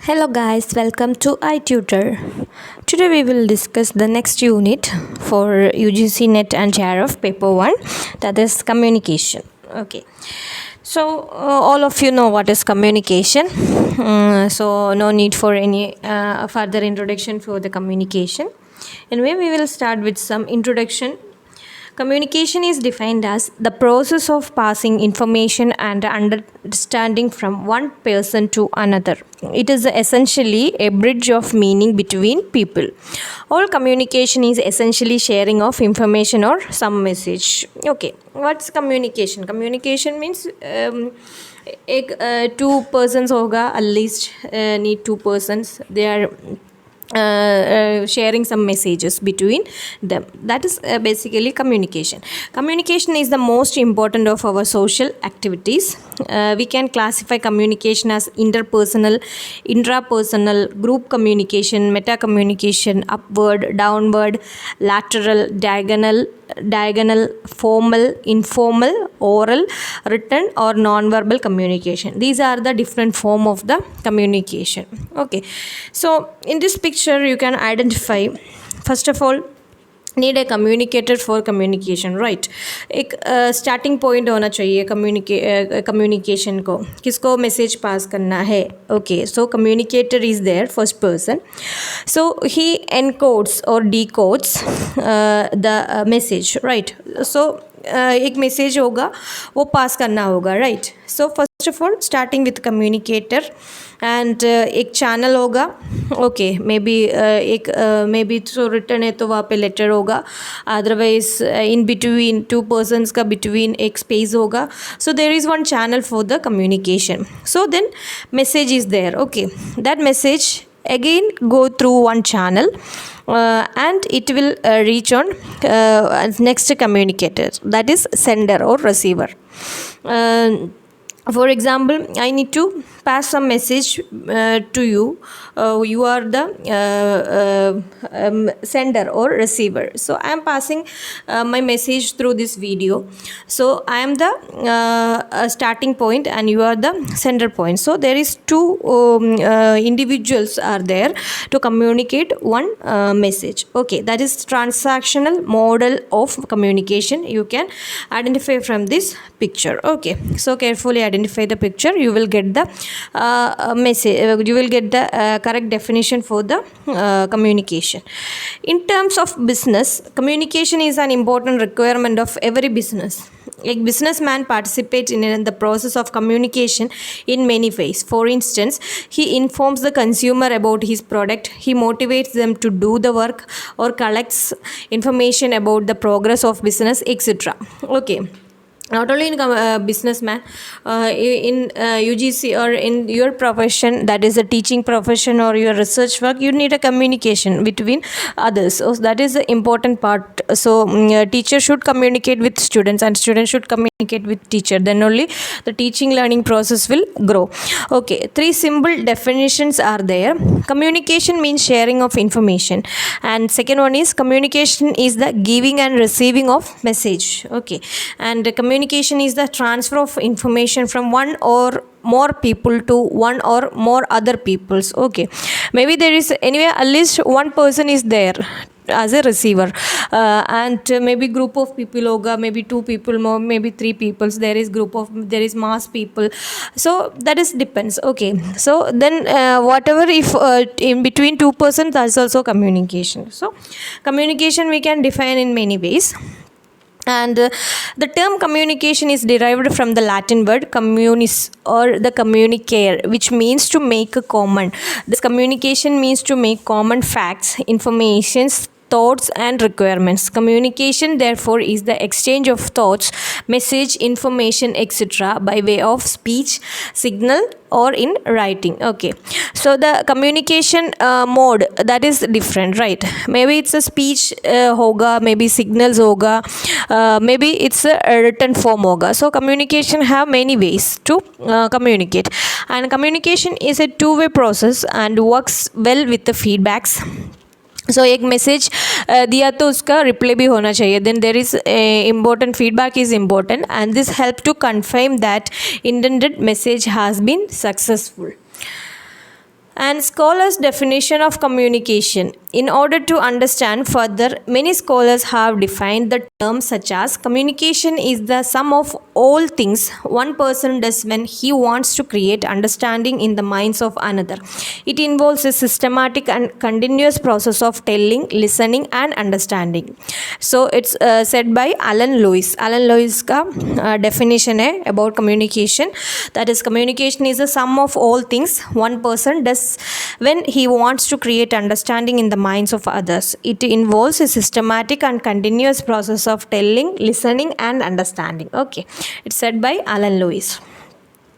Hello guys, welcome to i-tutor. Today we will discuss the next unit for UGC-Net and JRF paper 1, that is communication. Okay. So all of you know what is communication. So no need for any further introduction for the communication. Anyway, we will start with some introduction. Communication is defined as the process of passing information and understanding from one person to another. It is essentially a bridge of meaning between people. All communication is essentially sharing of information or some message. Okay, what's communication? Communication means two persons hoga, at least need two persons. They are sharing some messages between them. That is basically communication. Communication is the most important of our social activities. We can classify communication as interpersonal, intrapersonal, group communication, meta communication, upward, downward, lateral, diagonal, formal, informal, oral, written or non-verbal communication. These are the different form of the communication. Okay, so in this picture you can identify, first of all, need a communicator for communication, right? एक starting point होना चाहिए communication को, किसको message pass करना है. Okay, so communicator is there, first person. So he encodes और decodes the message, right? So एक message होगा, वो पास करना होगा, right? So first of all starting with communicator and एक चैनल होगा. ओके, मे बी तो रिटर्न है तो वहाँ पे लेटर होगा, otherwise in between two persons का बिटवीन एक स्पेस होगा. So there is one channel for the communication. So then message is there. Okay, that message again go through one channel and it will reach on next communicator, that is sender or receiver. For example, I need to pass some message to you. You are the sender or receiver. So I am passing my message through this video. So I am the starting point and you are the sender point. So there is two individuals are there to communicate one message. Okay, that is transactional model of communication. You can identify from this picture. Okay, so carefully identify the picture, you will get the message, you will get the correct definition for the communication. In terms of business, communication is an important requirement of every business. A businessman participates in the process of communication in many ways. For instance, he informs the consumer about his product, he motivates them to do the work, or collects information about the progress of business, etc. Okay, not only in businessman, in UGC or in your profession, that is a teaching profession or your research work, you need a communication between others. So that is the important part. So teacher should communicate with students and students should communicate with teacher, then only the teaching learning process will grow. Okay, three simple definitions are there. Communication means sharing of information, and second one is communication is the giving and receiving of message. Okay, and communication is the transfer of information from one or more people to one or more other peoples. Okay, maybe there is anyway at least one person is there as a receiver, and maybe group of people hoga, maybe two people more, maybe three peoples, there is mass people, so that is depends. Okay, so then whatever, if in between two persons, that's also communication. So communication we can define in many ways. And the term communication is derived from the Latin word communis or the communicare, which means to make a common. This communication means to make common facts, informations, thoughts and requirements. Communication therefore is the exchange of thoughts, message, information, etc. by way of speech, signal or in writing. Okay, so the communication mode, that is different, right? Maybe it's a speech hoga, maybe signals hoga, maybe it's a written form hoga. So communication have many ways to communicate, and communication is a two-way process and works well with the feedbacks. So एक message दिया तो उसका reply भी होना चाहिए. Then there is important feedback is important and this help to confirm that intended message has been successful. And scholars' definition of communication. In order to understand further, many scholars have defined the terms such as communication is the sum of all things one person does when he wants to create understanding in the minds of another. It involves a systematic and continuous process of telling, listening, and understanding. So it's said by Alan Lewis. Alan Lewis का definition है about communication. That is, communication is a sum of all things one person does when he wants to create understanding in the minds of others. It involves a systematic and continuous process of telling, listening, and understanding. Okay, it's said by Alan Lewis.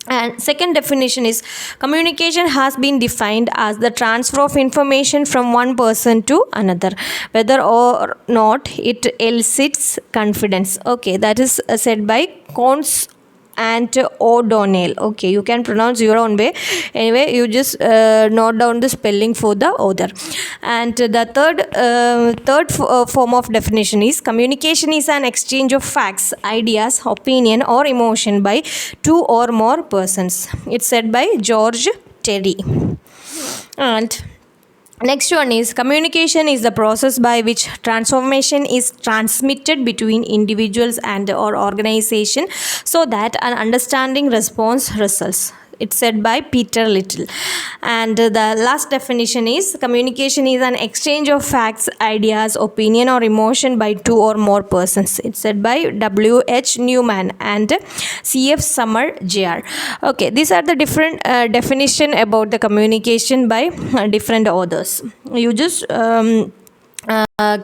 And second definition is communication has been defined as the transfer of information from one person to another, whether or not it elicits confidence. Okay, that is said by Cons and O'Donnell. Okay, you can pronounce your own way. Anyway, you just note down the spelling for the author. And the third form of definition is communication is an exchange of facts, ideas, opinion, or emotion by two or more persons. It's said by George Terry. And next one is communication is the process by which transformation is transmitted between individuals and or organization so that an understanding response results. It's said by Peter Little. And the last definition is communication is an exchange of facts, ideas, opinion, or emotion by two or more persons. It's said by W.H. Newman and C.F. Summer Jr. Okay, these are the different definition about the communication by different authors. You just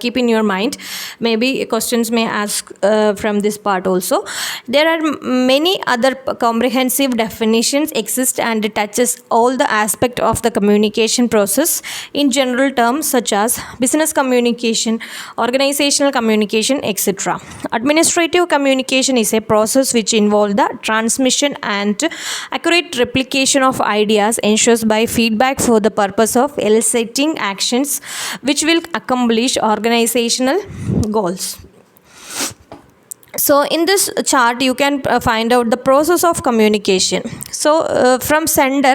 keep in your mind. Maybe questions may ask from this part also. There are many other comprehensive definitions exist and it touches all the aspect of the communication process in general terms such as business communication, organizational communication, etc. Administrative communication is a process which involves the transmission and accurate replication of ideas ensures by feedback for the purpose of eliciting actions which will accomplish organizational goals. So in this chart you can find out the process of communication. So from sender,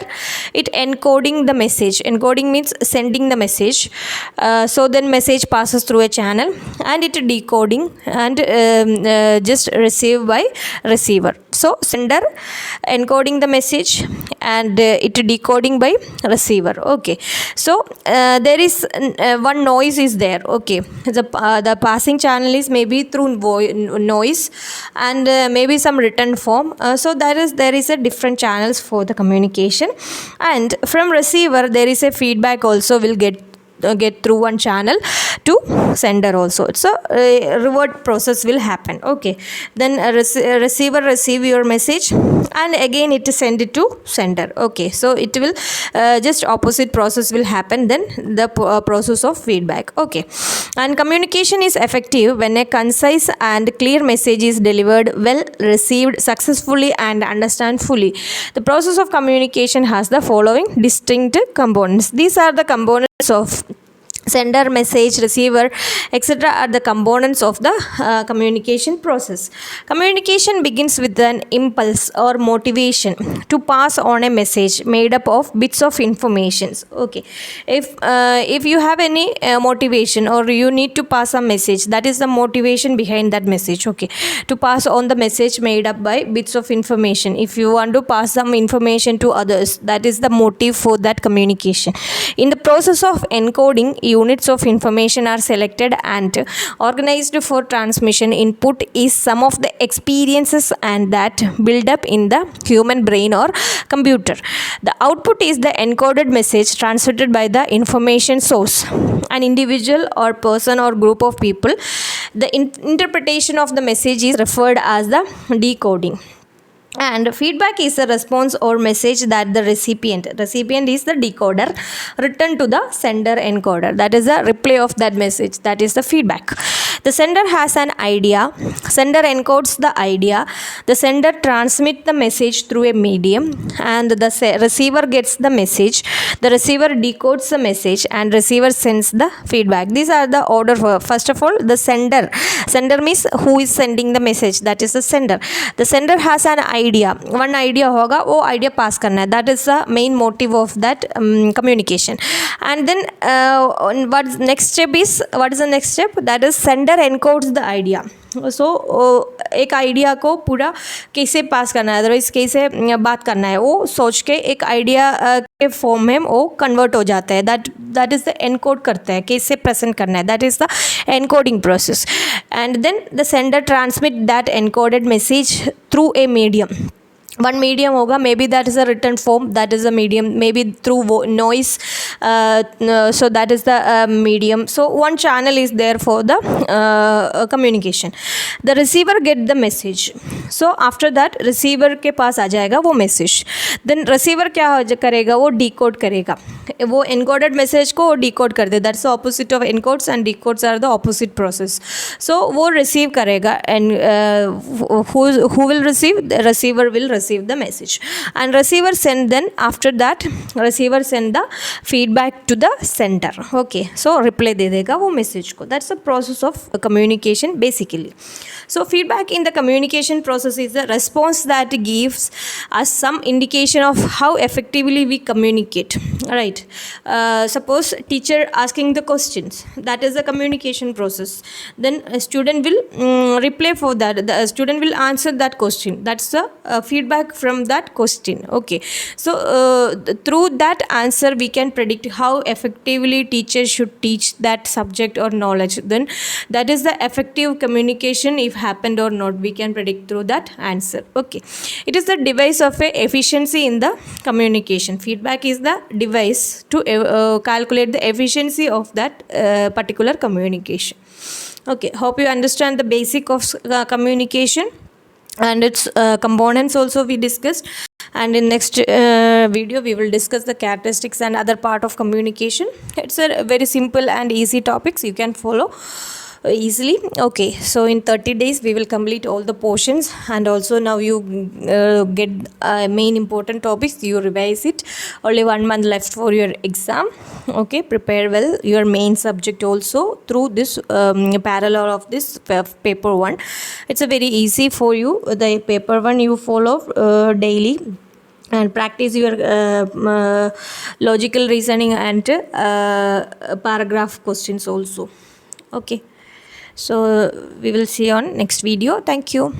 it encoding the message. Encoding means sending the message. So then message passes through a channel and it decoding and just received by receiver. So sender encoding the message and it decoding by receiver. Okay, so there is one noise is there. Okay, the passing channel is maybe through noise and maybe some written form. So there is a different channels for the communication, and from receiver there is a feedback also will get through one channel to sender also. So revert process will happen. Okay, then receiver receive your message and again it send it to sender. Okay, so it will just opposite process will happen, then the process of feedback. Okay, and communication is effective when a concise and clear message is delivered, well received successfully and understand fully. The process of communication has the following distinct components. These are the components of sender, message, receiver, etc. are the components of the communication process. Communication begins with an impulse or motivation to pass on a message made up of bits of information. Okay, if you have any motivation or you need to pass a message, that is the motivation behind that message. Okay, to pass on the message made up by bits of information. If you want to pass some information to others, that is the motive for that communication. In the process of encoding, units of information are selected and organized for transmission. Input is some of the experiences and that build up in the human brain or computer. The output is the encoded message transmitted by the information source, an individual or person or group of people. The interpretation of the message is referred as the decoding. And feedback is a response or message that the recipient is the decoder return to the sender encoder. That is the reply of that message. That is the feedback. The sender has an idea. Sender encodes the idea. The sender transmits the message through a medium, and the receiver gets the message. The receiver decodes the message, and receiver sends the feedback. These are the order. First of all, the sender. Sender means who is sending the message. That is the sender. The sender has an idea. One idea होगा, वो idea pass करना है. That is the main motive of that communication. And then what is the next step? That is sender encodes the idea. सो एक idea को पूरा कैसे पास करना है, अदरवाइज कैसे बात करना है, वो सोच के एक आइडिया के फॉर्म में वो कन्वर्ट हो जाता है. दैट इज़ द एनकोड करता है, कैसे प्रेजेंट करना है. That is the encoding process. And then the sender transmit that encoded message through a medium. One medium होगा, maybe that is a written form, that is a medium, maybe through noise, so that is the medium. So one channel is there for the communication. The receiver get the message. So after that receiver के पास आ जाएगा वो message. Then receiver क्या करेगा, वो decode करेगा. वो encoded message को decode कर दे. That's the opposite of encodes, and decodes are the opposite process. So वो receive करेगा, and who will receive? The receiver will receive the message, and receiver send. Then after that receiver send the feedback to the sender. Okay, so reply दे देगा वो message को. That's the process of communication basically. So feedback in the communication process is the response that gives us some indication of how effectively we communicate. Right, suppose teacher asking the questions, that is the communication process. Then a student will reply for that. The student will answer that question. That's the feedback from that question. Okay, so through that answer we can predict how effectively teachers should teach that subject or knowledge. Then that is the effective communication. If happened or not, we can predict through that answer. Okay, it is the device of a efficiency in the communication. Feedback is the device to calculate the efficiency of that particular communication. Okay, hope you understand the basic of communication and its components also we discussed. And in next video we will discuss the characteristics and other part of communication. It's a very simple and easy topics, you can follow easily. Okay, so in 30 days we will complete all the portions, and also now you get main important topics, you revise it. Only 1 month left for your exam. Okay, prepare well your main subject also through this parallel of this paper 1. It's a very easy for you. The paper 1 you follow daily, and practice your logical reasoning and paragraph questions also. Okay, so we will see on next video. Thank you.